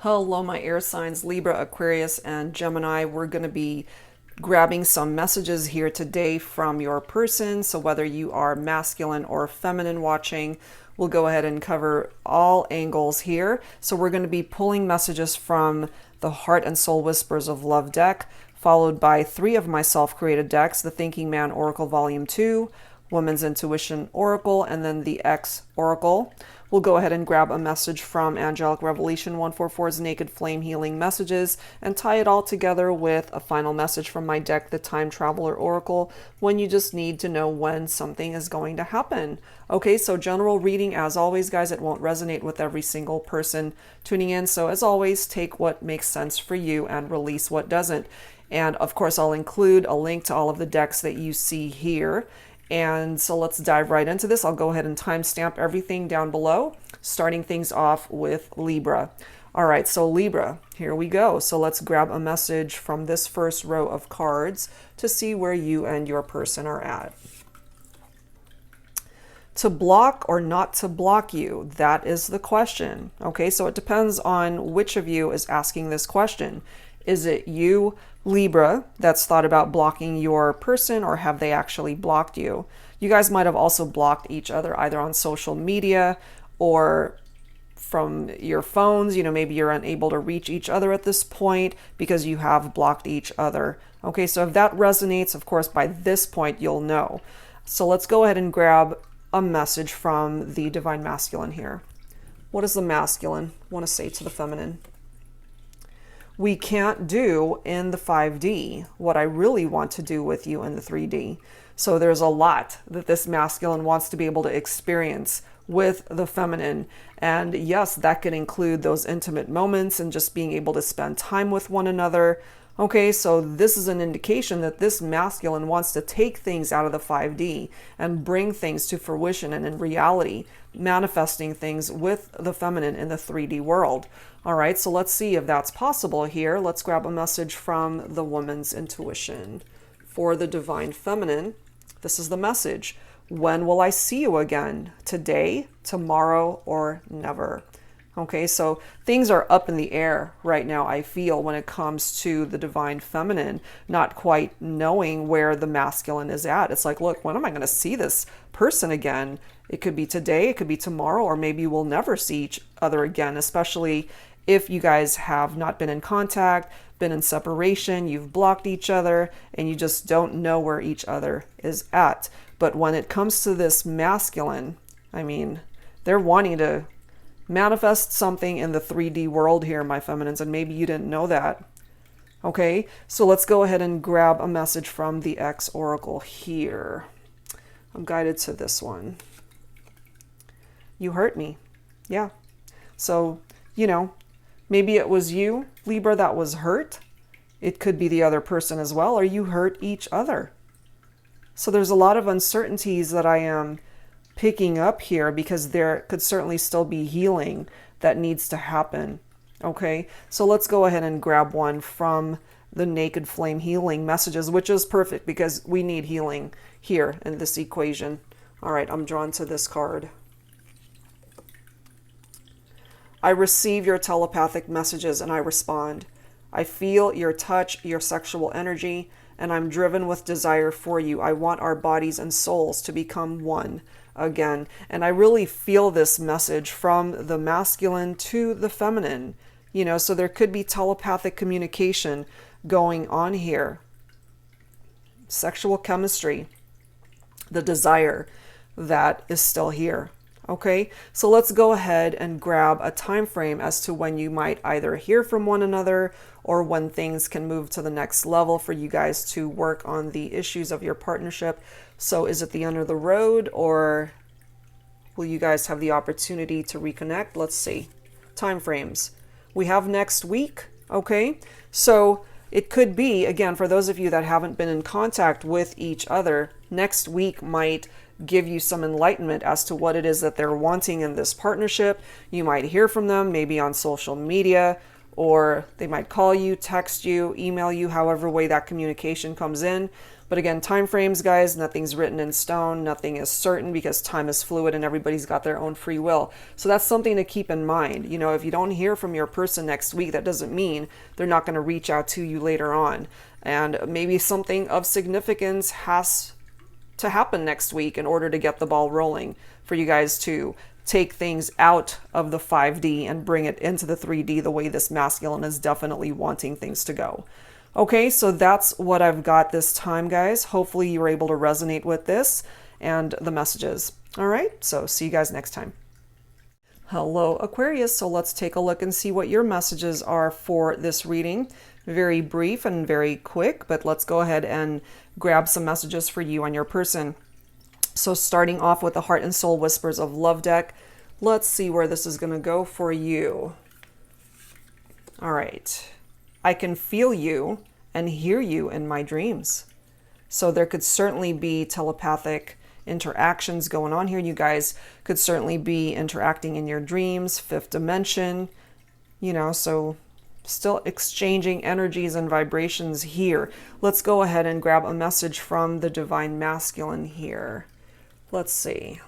Hello, my air signs, Libra, Aquarius, and Gemini. We're going to be grabbing some messages here today from your person. So whether you are masculine or feminine watching, we'll go ahead and cover all angles here. So we're going to be pulling messages from the Heart and Soul Whispers of Love deck, followed by 3 of my self-created decks, the Thinking Man Oracle Volume 2, Woman's Intuition Oracle, and then the X Oracle. We'll go ahead and grab a message from Angelic Revelation 144's Naked Flame Healing Messages and tie it all together with a final message from my deck, the Time Traveler Oracle, when you just need to know when something is going to happen. Okay, so general reading, as always, guys, it won't resonate with every single person tuning in. So as always, take what makes sense for you and release what doesn't. And of course, I'll include a link to all of the decks that you see here. And so let's dive right into this. I'll go ahead and timestamp everything down below, starting things off with Libra. All right, so Libra, here we go. So let's grab a message from this first row of cards to see where you and your person are at. To block or not to block you, that is the question. Okay, so it depends on which of you is asking this question. Is it you, Libra, that's thought about blocking your person, or have they actually blocked you? You guys might have also blocked each other either on social media or from your phones. You know, maybe you're unable to reach each other at this point because you have blocked each other. Okay, so if that resonates, of course, by this point, you'll know. So let's go ahead and grab a message from the Divine Masculine here. What does the masculine want to say to the feminine? We can't do in the 5D what I really want to do with you in the 3D. So there's a lot that this masculine wants to be able to experience with the feminine. And yes, that could include those intimate moments and just being able to spend time with one another. Okay, so this is an indication that this masculine wants to take things out of the 5D and bring things to fruition and in reality, manifesting things with the feminine in the 3D world. All right, so let's see if that's possible here. Let's grab a message from the Woman's Intuition. For the Divine Feminine, this is the message. When will I see you again? Today, tomorrow, or never? Okay, so things are up in the air right now, I feel, when it comes to the Divine Feminine, not quite knowing where the masculine is at. It's like, look, when am I going to see this person again? It could be today, it could be tomorrow, or maybe we'll never see each other again, especially if you guys have not been in contact, been in separation, you've blocked each other, and you just don't know where each other is at. But when it comes to this masculine, I mean, they're wanting to manifest something in the 3D world here, my feminines, and maybe you didn't know that. Okay, so let's go ahead and grab a message from the X Oracle here. I'm guided to this one. You hurt me. Yeah. So, you know, maybe it was you, Libra, that was hurt. It could be the other person as well, or you hurt each other. So there's a lot of uncertainties that I am picking up here, because there could certainly still be healing that needs to happen. Okay, so let's go ahead and grab one from the Naked Flame Healing Messages, which is perfect because we need healing here in this equation. All right, I'm drawn to this card. I receive your telepathic messages and I respond. I feel your touch, your sexual energy, and I'm driven with desire for you. I want our bodies and souls to become one again. And I really feel this message from the masculine to the feminine. You know, so there could be telepathic communication going on here. Sexual chemistry, the desire that is still here. Okay, so let's go ahead and grab a time frame as to when you might either hear from one another or when things can move to the next level for you guys to work on the issues of your partnership. So is it the end of the road, or will you guys have the opportunity to reconnect? Let's see. Time frames. We have next week. Okay, so it could be, again, for those of you that haven't been in contact with each other, next week might give you some enlightenment as to what it is that they're wanting in this partnership. You might hear from them maybe on social media, or they might call you, text you, email you, however way that communication comes in. But again, time frames, guys, nothing's written in stone. Nothing is certain because time is fluid and everybody's got their own free will. So that's something to keep in mind. You know, if you don't hear from your person next week, that doesn't mean they're not going to reach out to you later on. And maybe something of significance has to happen next week in order to get the ball rolling for you guys to take things out of the 5D and bring it into the 3D the way this masculine is definitely wanting things to go. Okay, so that's what I've got this time, guys. Hopefully you were able to resonate with this and the messages. All right, so see you guys next time. Hello, Aquarius. So let's take a look and see what your messages are for this reading. Very brief and very quick, but let's go ahead and grab some messages for you and your person. So starting off with the Heart and Soul Whispers of Love deck, let's see where this is going to go for you. All right. I can feel you and hear you in my dreams. So there could certainly be telepathic interactions going on here. You guys could certainly be interacting in your dreams, fifth dimension, you know, so still exchanging energies and vibrations here. Let's go ahead and grab a message from the Divine Masculine here. Let's see.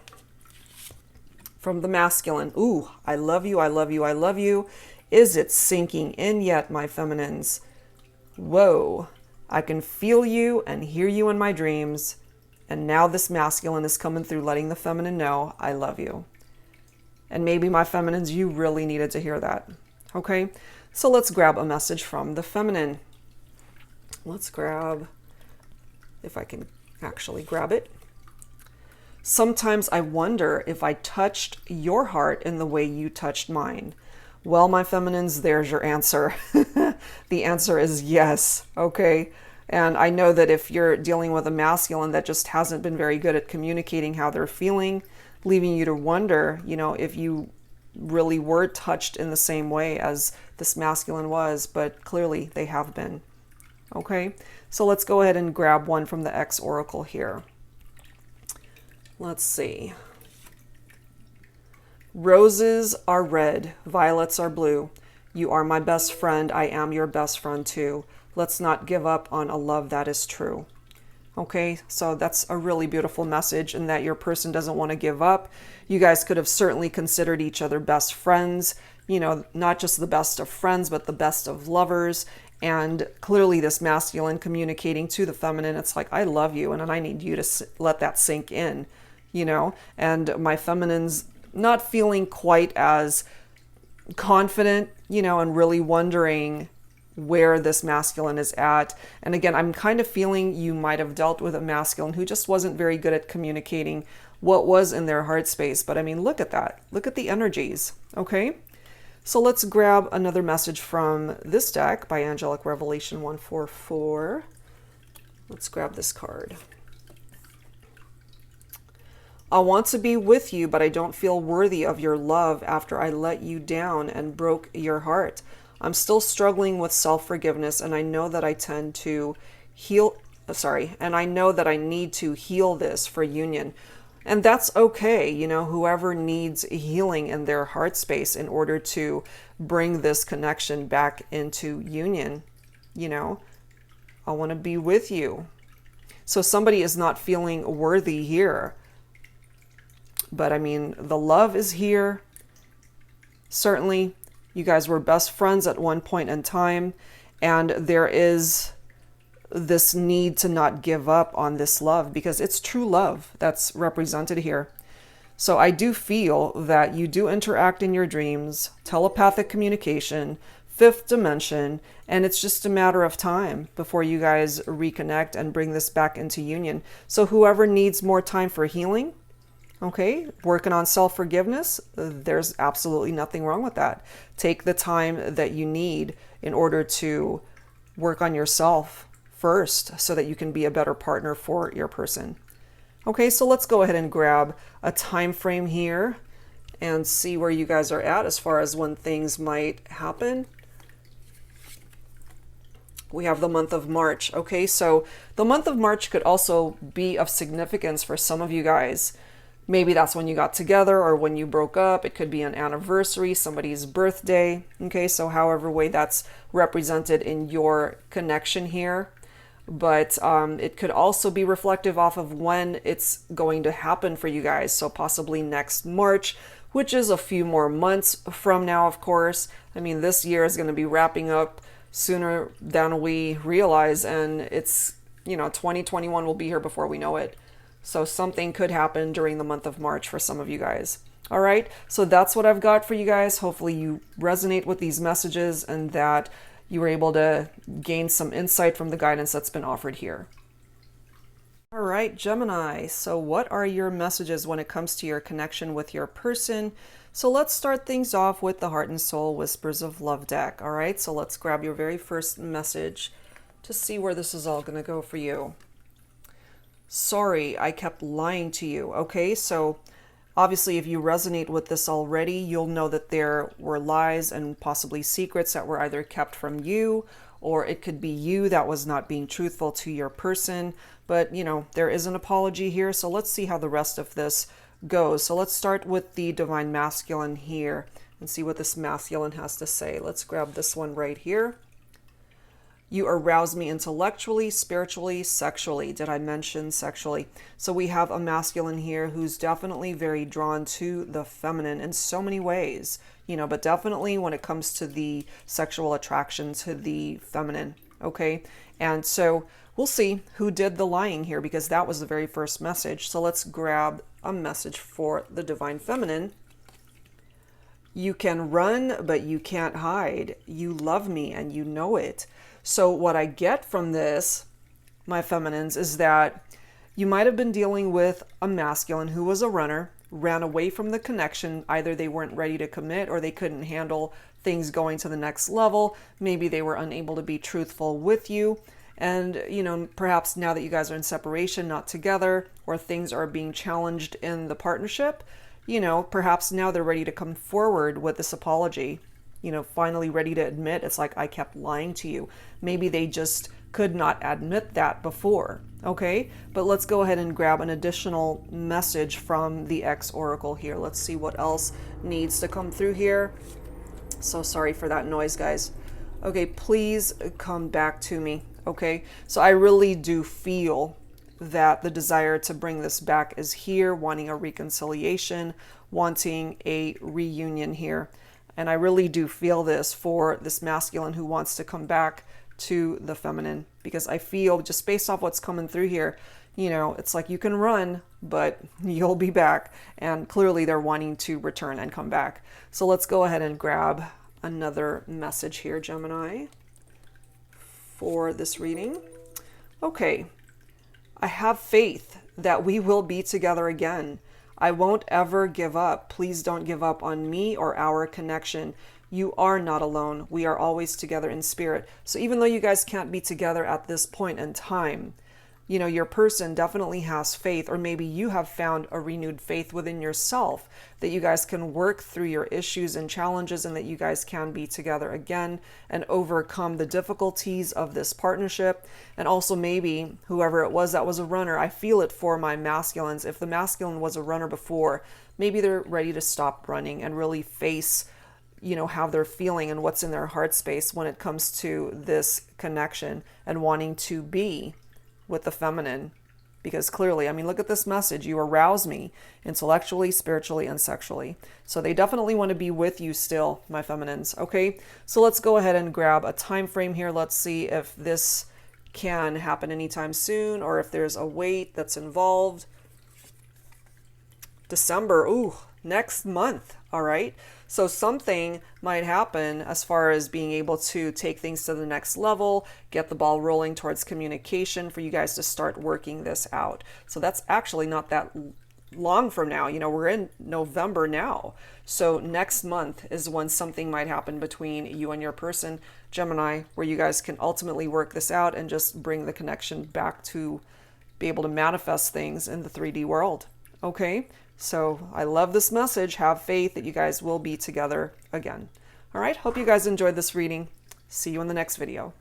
From the masculine. Ooh, I love you, I love you, I love you. Is it sinking in yet, my feminines? Whoa. I can feel you and hear you in my dreams. And now this masculine is coming through, letting the feminine know, I love you. And maybe my feminines, you really needed to hear that. Okay? So let's grab a message from the feminine. Let's grab, if I can actually grab it. Sometimes I wonder if I touched your heart in the way you touched mine. Well, my feminines, there's your answer. The answer is yes, okay? And I know that if you're dealing with a masculine that just hasn't been very good at communicating how they're feeling, leaving you to wonder, you know, if you really were touched in the same way as this masculine was, but clearly they have been, okay? So let's go ahead and grab one from the X Oracle here. Let's see. Roses are red, violets are blue. You are my best friend, I am your best friend too. Let's not give up on a love that is true. Okay, so that's a really beautiful message in that your person doesn't want to give up. You guys could have certainly considered each other best friends, you know, not just the best of friends, but the best of lovers. And clearly this masculine communicating to the feminine, it's like, I love you and I need you to let that sink in, you know. And my feminines not feeling quite as confident, you know, and really wondering where this masculine is at. And again, I'm kind of feeling you might have dealt with a masculine who just wasn't very good at communicating what was in their heart space. But I mean, look at that. Look at the energies. Okay. So let's grab another message from this deck by Angelic Revelation 144. Let's grab this card. I want to be with you, but I don't feel worthy of your love after I let you down and broke your heart. I'm still struggling with self-forgiveness, and I know that I tend to and I know that I need to heal this for union. And that's okay, you know, whoever needs healing in their heart space in order to bring this connection back into union, you know, I want to be with you. So somebody is not feeling worthy here. But I mean, the love is here. Certainly, you guys were best friends at one point in time, and there is this need to not give up on this love because it's true love that's represented here. So I do feel that you do interact in your dreams, telepathic communication, fifth dimension, and it's just a matter of time before you guys reconnect and bring this back into union. So whoever needs more time for healing, okay, working on self-forgiveness, there's absolutely nothing wrong with that. Take the time that you need in order to work on yourself first so that you can be a better partner for your person. Okay, so let's go ahead and grab a time frame here and see where you guys are at as far as when things might happen. We have the month of March. Okay, so the month of March could also be of significance for some of you guys. Maybe that's when you got together or when you broke up. It could be an anniversary, somebody's birthday. Okay, so however way that's represented in your connection here. but it could also be reflective off of when it's going to happen for you guys. So possibly next March, which is a few more months from now, of course. I mean, this year is going to be wrapping up sooner than we realize, and it's, 2021 will be here before we know it. So something could happen during the month of March for some of you guys. All right, so that's what I've got for you guys. Hopefully you resonate with these messages and that you were able to gain some insight from the guidance that's been offered here. All right, Gemini, so what are your messages when it comes to your connection with your person? So let's start things off with the Heart and Soul Whispers of Love deck. All right, so let's grab your very first message to see where this is all going to go for you. Sorry, I kept lying to you. Okay, so obviously, if you resonate with this already, you'll know that there were lies and possibly secrets that were either kept from you, or it could be you that was not being truthful to your person. But, there is an apology here. So let's see how the rest of this goes. So let's start with the Divine Masculine here and see what this masculine has to say. Let's grab this one right here. You arouse me intellectually, spiritually, sexually. Did I mention sexually? So we have a masculine here who's definitely very drawn to the feminine in so many ways, but definitely when it comes to the sexual attraction to the feminine, okay? And so we'll see who did the lying here, because that was the very first message. So let's grab a message for the Divine Feminine. You can run, but you can't hide. You love me and you know it. So what I get from this, my feminines, is that you might have been dealing with a masculine who was a runner, ran away from the connection. Either they weren't ready to commit or they couldn't handle things going to the next level. Maybe they were unable to be truthful with you. And, perhaps now that you guys are in separation, not together, or things are being challenged in the partnership, perhaps now they're ready to come forward with this apology. Finally ready to admit it's like, I kept lying to you. Maybe they just could not admit that before, okay? But let's go ahead and grab an additional message from the X Oracle here. Let's see what else needs to come through here. So sorry for that noise, guys. Okay, please come back to me, okay? So I really do feel that the desire to bring this back is here, wanting a reconciliation, wanting a reunion here. And I really do feel this for this masculine who wants to come back to the feminine, because I feel, just based off what's coming through here, it's like you can run, but you'll be back. And clearly they're wanting to return and come back. So let's go ahead and grab another message here, Gemini, for this reading. Okay. I have faith that we will be together again. I won't ever give up. Please don't give up on me or our connection. You are not alone. We are always together in spirit. So even though you guys can't be together at this point in time, your person definitely has faith, or maybe you have found a renewed faith within yourself that you guys can work through your issues and challenges, and that you guys can be together again and overcome the difficulties of this partnership. And also maybe whoever it was that was a runner, I feel it for my masculines. If the masculine was a runner before, maybe they're ready to stop running and really face how they're feeling and what's in their heart space when it comes to this connection and wanting to be with the feminine. Because clearly, look at this message. You arouse me intellectually, spiritually, and sexually. So they definitely want to be with you still, my feminines. Okay, so let's go ahead and grab a time frame here. Let's see if this can happen anytime soon, or if there's a wait that's involved. December, next month. All right. So something might happen as far as being able to take things to the next level, get the ball rolling towards communication for you guys to start working this out. So that's actually not that long from now. We're in November now. So next month is when something might happen between you and your person, Gemini, where you guys can ultimately work this out and just bring the connection back to be able to manifest things in the 3D world. Okay. So I love this message. Have faith that you guys will be together again. All right. Hope you guys enjoyed this reading. See you in the next video.